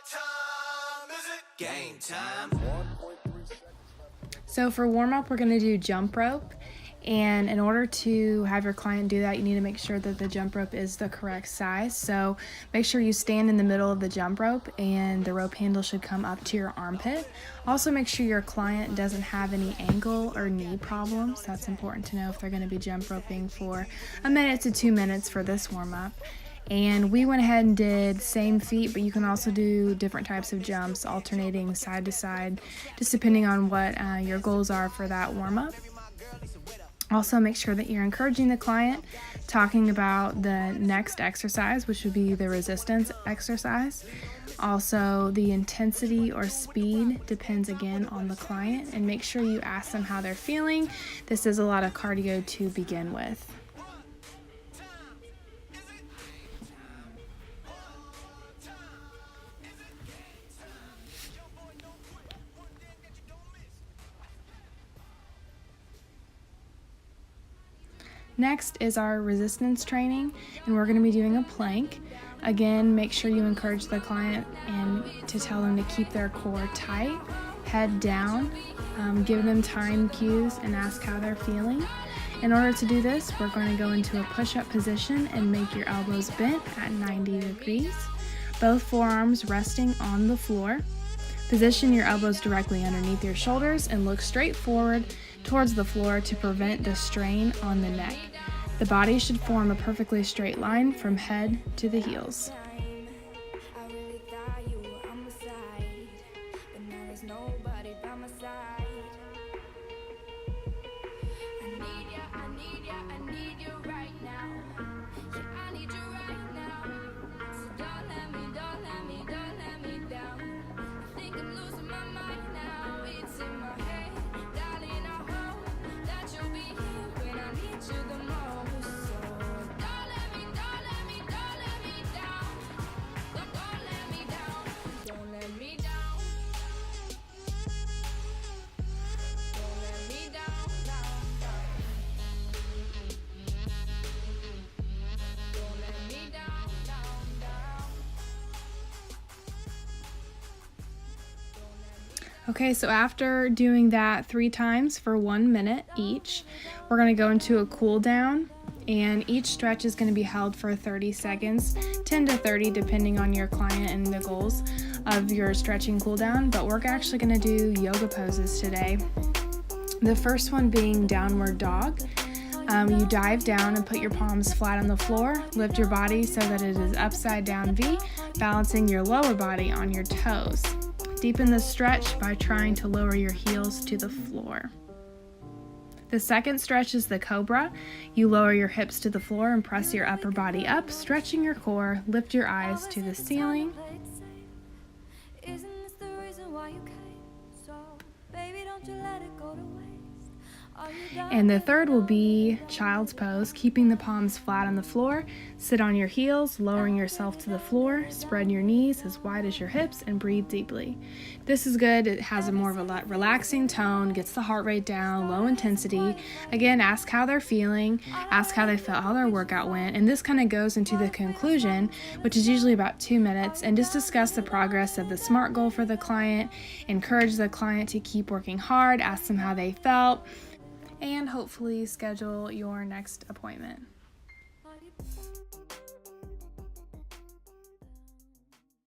time is it? Game time. So for warm-up, we're going to do jump rope. And in order to have your client do that, you need to make sure that the jump rope is the correct size. So make sure you stand in the middle of the jump rope and the rope handle should come up to your armpit. Also make sure your client doesn't have any ankle or knee problems. That's important to know if they're going to be jump roping for 1 minute to 2 minutes for this warm-up. And we went ahead and did same feet, but you can also do different types of jumps, alternating side to side, just depending on what your goals are for that warm-up. Also, make sure that you're encouraging the client, talking about the next exercise, which would be the resistance exercise. Also, the intensity or speed depends again on the client, and make sure you ask them how they're feeling. This is a lot of cardio to begin with. Next is our resistance training, and we're going to be doing a plank. Again, make sure you encourage the client and to tell them to keep their core tight, head down, give them time cues, and ask how they're feeling. In order to do this, we're going to go into a push-up position and make your elbows bent at 90 degrees, both forearms resting on the floor. Position your elbows directly underneath your shoulders and look straight forward towards the floor to prevent the strain on the neck. The body should form a perfectly straight line from head to the heels. Okay, so after doing that 3 times for 1 minute each, we're going to go into a cool down, and each stretch is going to be held for 30 seconds, 10 to 30 depending on your client and the goals of your stretching cool down, but we're actually going to do yoga poses today. The first one being downward dog. You dive down and put your palms flat on the floor, lift your body so that it is upside down V, balancing your lower body on your toes. Deepen the stretch by trying to lower your heels to the floor. The second stretch is the cobra. You lower your hips to the floor and press your upper body up, stretching your core. Lift your eyes to the ceiling. And the third will be child's pose, keeping the palms flat on the floor. Sit on your heels, lowering yourself to the floor, spread your knees as wide as your hips, and breathe deeply. This is good. It has a more of a relaxing tone, gets the heart rate down, low intensity. Again, ask how they're feeling, ask how they felt, how their workout went, and this kind of goes into the conclusion, which is usually about 2 minutes, and just discuss the progress of the SMART goal for the client, encourage the client to keep working hard, ask them how they felt, and hopefully schedule your next appointment.